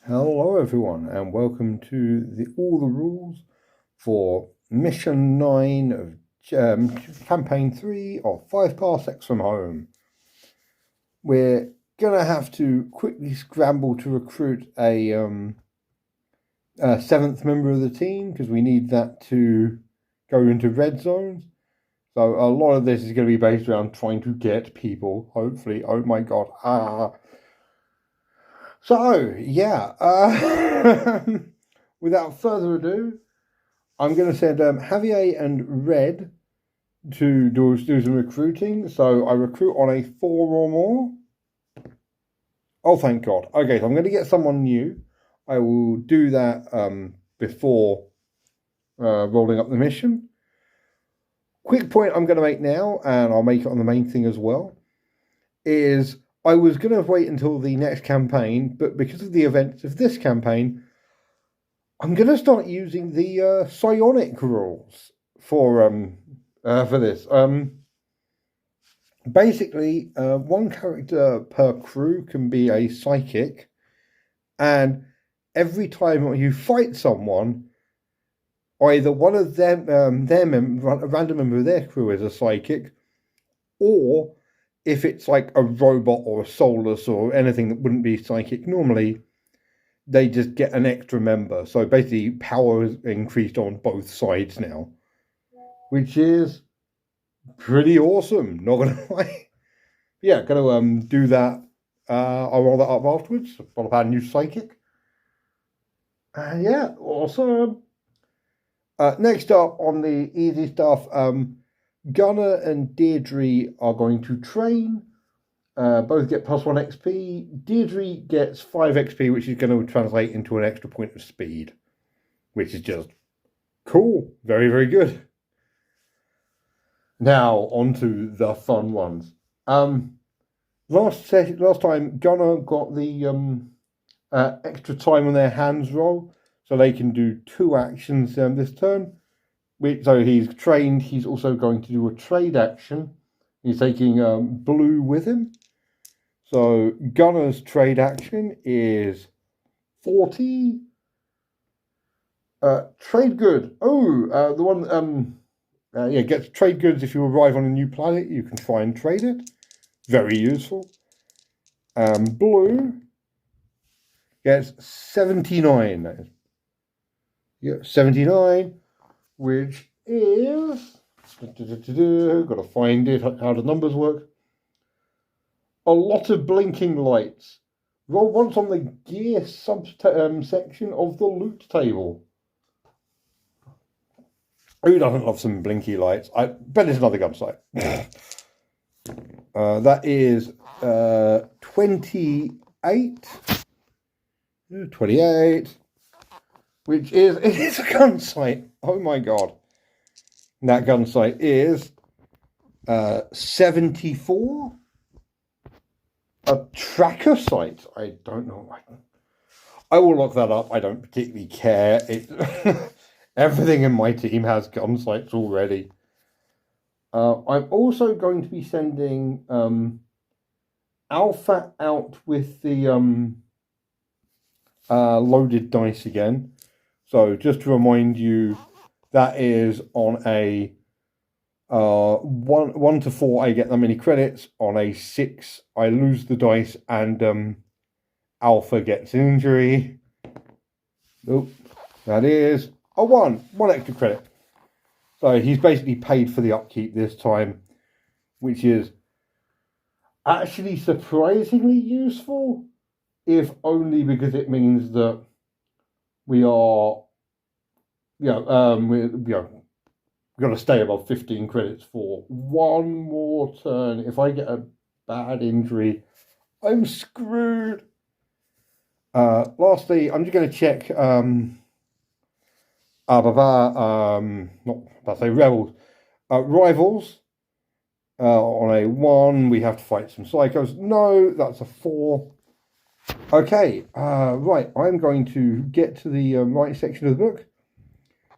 Hello everyone and welcome to all the rules for mission 9 of campaign 3 of 5 Parsecs from Home. We're gonna have to quickly scramble to recruit a 7th member of the team because we need that to go into red zones. So a lot of this is going to be based around trying to get people, hopefully. Oh my god. So, yeah, without further ado, I'm going to send Javier and Red to do some recruiting. So I recruit on a 4 or more. Oh, thank God. Okay, so I'm going to get someone new. I will do that before rolling up the mission. Quick point I'm going to make now, and I'll make it on the main thing as well, is I was going to wait until the next campaign, but because of the events of this campaign, I'm going to start using the psionic rules for this. Basically, one character per crew can be a psychic, and every time you fight someone, either one of them, a random member of their crew is a psychic, or if it's like a robot or a soulless or anything that wouldn't be psychic normally, they just get an extra member. So basically, power is increased on both sides now, which is pretty awesome. Not gonna lie. Yeah, gonna do that. I'll roll that up afterwards. I'll have a new psychic. Yeah, awesome. Next up on the easy stuff, Gunnar and Deirdre are going to train. Both get +1 XP. Deirdre gets 5 XP, which is going to translate into an extra point of speed, which is just cool. Very, very good. Now, on to the fun ones. Last time, Gunnar got the extra time on their hands roll, so they can do 2 actions this turn. So he's trained. He's also going to do a trade action. He's taking blue with him. So Gunnar's trade action is 40. Trade good. Oh, the one gets trade goods if you arrive on a new planet. You can try and trade it. Very useful. Blue gets 79. Yeah, 79, which is got to find it. How the numbers work. A lot of blinking lights. Roll once on the gear section of the loot table. Who doesn't love some blinky lights? I bet it's another gun sight. That is 28. 28. Which is, it is a gun sight. Oh my god. And that gun sight is 74. A tracker sight. I don't know. I will look that up. I don't particularly care. Everything in my team has gun sights already. I'm also going to be sending Alpha out with the loaded dice again. So just to remind you, that is on a 1 to 4, I get that many credits. On a 6, I lose the dice, and Alpha gets an injury. Nope, that is a 1 extra credit. So he's basically paid for the upkeep this time, which is actually surprisingly useful, if only because it means that we are, we've got to stay above 15 credits for 1 more turn. If I get a bad injury, I'm screwed. Lastly, I'm just going to check rebels. Rivals. On a 1, we have to fight some psychos. No, that's a 4. Okay, right. I'm going to get to the right section of the book.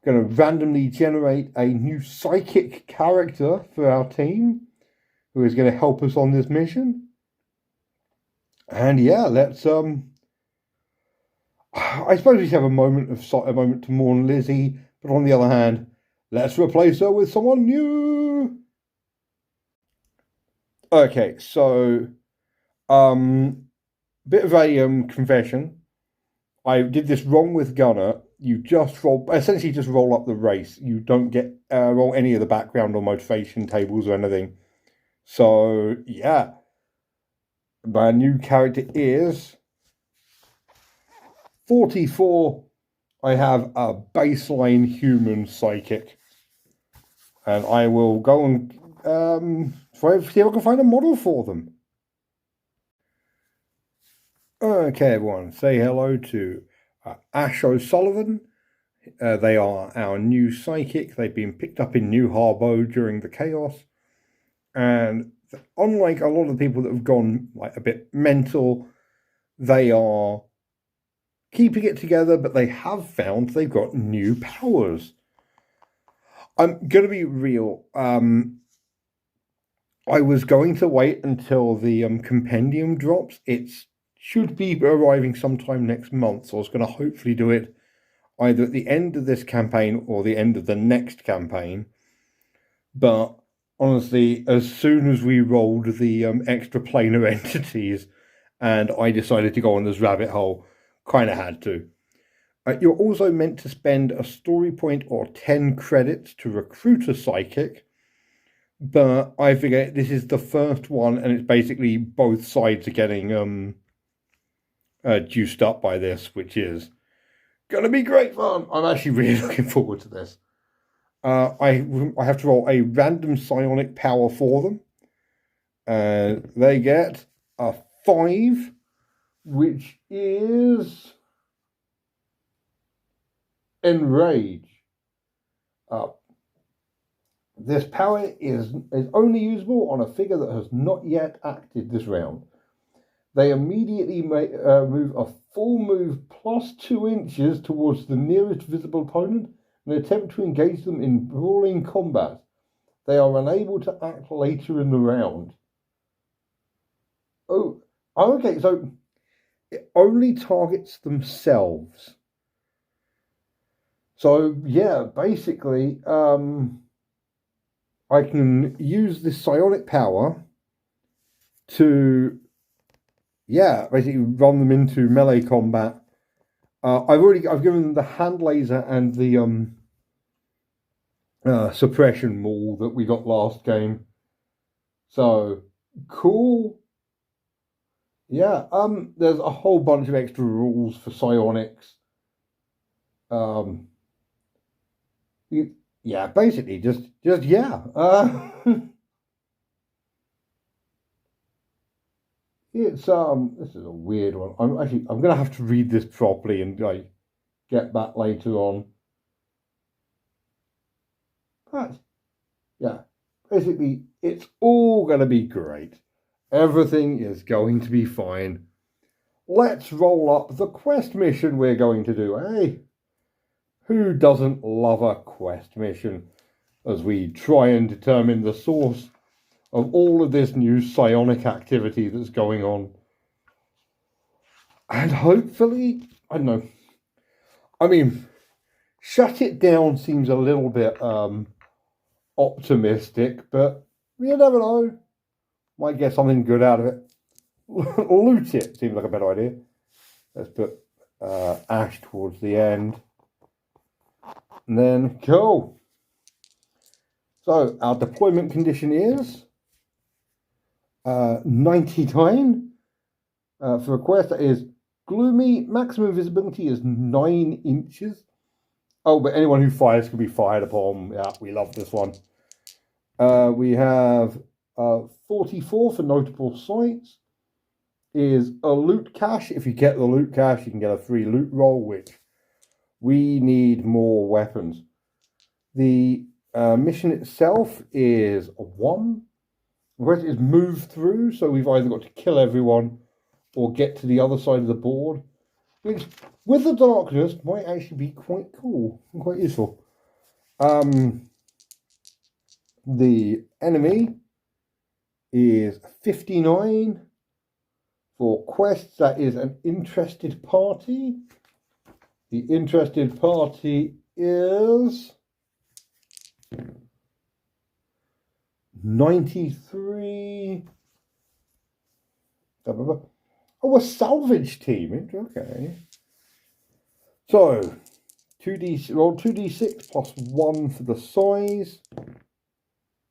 Going to randomly generate a new psychic character for our team who is going to help us on this mission. And yeah, let's I suppose we should have a moment to mourn Lizzie, but on the other hand, let's replace her with someone new. Okay, so bit of a confession. I did this wrong with Gunner. You just essentially just roll up the race. You don't get roll any of the background or motivation tables or anything. So yeah, my new character is 44. I have a baseline human psychic, and I will go and see if I can find a model for them. Okay, everyone, say hello to Ash O'Sullivan. They are our new psychic. They've been picked up in New Harbour during the chaos. And unlike a lot of the people that have gone like a bit mental, they are keeping it together, but they have found they've got new powers. I'm going to be real. I was going to wait until the compendium drops. It should be arriving sometime next month, so I was going to hopefully do it either at the end of this campaign or the end of the next campaign. But honestly, as soon as we rolled the extra planar entities and I decided to go on this rabbit hole, kind of had to. You're also meant to spend a story point or 10 credits to recruit a psychic, but I figure this is the first one and it's basically both sides are getting juiced up by this, which is going to be great fun. I'm actually really looking forward to this. I have to roll a random psionic power for them. They get a 5, which is Enrage. This power is only usable on a figure that has not yet acted this round. They immediately move a full move plus 2 inches towards the nearest visible opponent and attempt to engage them in brawling combat. They are unable to act later in the round. Oh, okay, so it only targets themselves. So, yeah, basically, I can use this psionic power to, basically run them into melee combat. I've given them the hand laser and the suppression maul that we got last game. So cool. Yeah, there's a whole bunch of extra rules for psionics. Yeah, basically just yeah. It's this is a weird one. I'm gonna have to read this properly and like get back later on. But yeah, basically it's all gonna be great. Everything is going to be fine. Let's roll up the quest mission we're going to do, eh? Who doesn't love a quest mission as we try and determine the source of all of this new psionic activity that's going on? And hopefully, I don't know. I mean, shut it down seems a little bit optimistic, but you never know. Might get something good out of it. Loot it seems like a better idea. Let's put Ash towards the end. And then go. So our deployment condition is 99. For a quest that is gloomy, maximum visibility is 9 inches. Oh, but anyone who fires can be fired upon. Yeah, we love this one. We have 44 for notable sights. Is a loot cache. If you get the loot cache, you can get a free loot roll, which we need more weapons. The mission itself is a 1. The rest is move through, so we've either got to kill everyone or get to the other side of the board, which with the darkness might actually be quite cool and quite useful. The enemy is 59. For quests, that is an interested party. The interested party is 93. Oh, a salvage team. Okay. So 2d6 plus 1 for the size.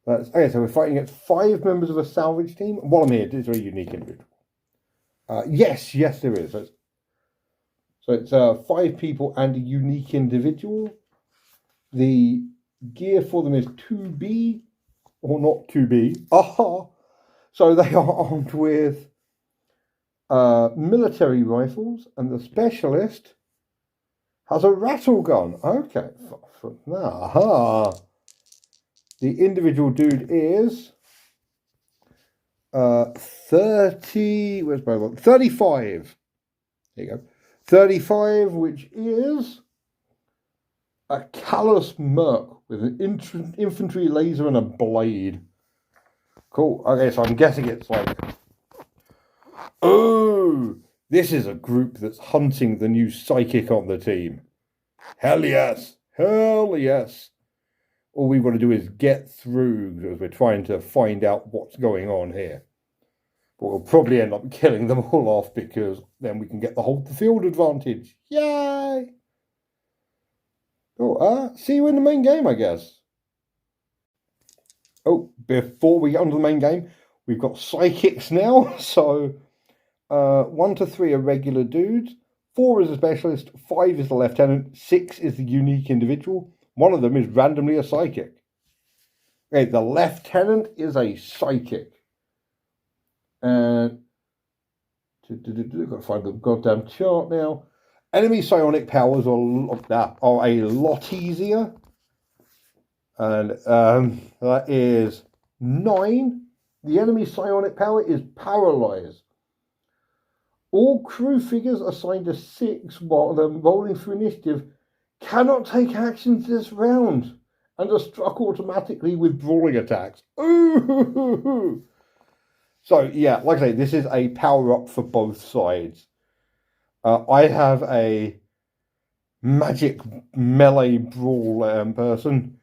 That's okay. So we're fighting at 5 members of a salvage team. While I'm here, is there a unique individual? Yes, there is. So it's 5 people and a unique individual. The gear for them is 2B, or not 2B. Aha! So they are armed with military rifles, and the specialist has a rattle gun. Okay. Aha! The individual dude is 30. Where's my one? 35. There you go. 35, which is a callous merc with an infantry laser and a blade. Cool. Okay, so I'm guessing it's like, oh, this is a group that's hunting the new psychic on the team. Hell yes. Hell yes. All we want to do is get through because we're trying to find out what's going on here. But we'll probably end up killing them all off because then we can get the hold the field advantage. Yay! Oh, see you in the main game, I guess. Oh, before we get onto the main game, we've got psychics now. So 1 to 3 are regular dudes, 4 is a specialist, 5 is the lieutenant, 6 is the unique individual. One of them is randomly a psychic. Okay, the lieutenant is a psychic. And got to find the goddamn chart now. Enemy psionic powers are a lot easier. And that is 9. The enemy psionic power is paralyze. All crew figures assigned to 6 while they're rolling through initiative cannot take actions this round and are struck automatically with brawling attacks. Ooh! So, yeah, like I say, this is a power-up for both sides. I have a magic melee brawl person,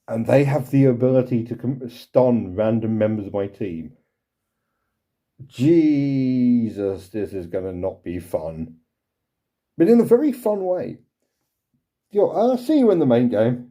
and they have the ability to stun random members of my team. Jesus, this is going to not be fun. But in a very fun way. See you in the main game.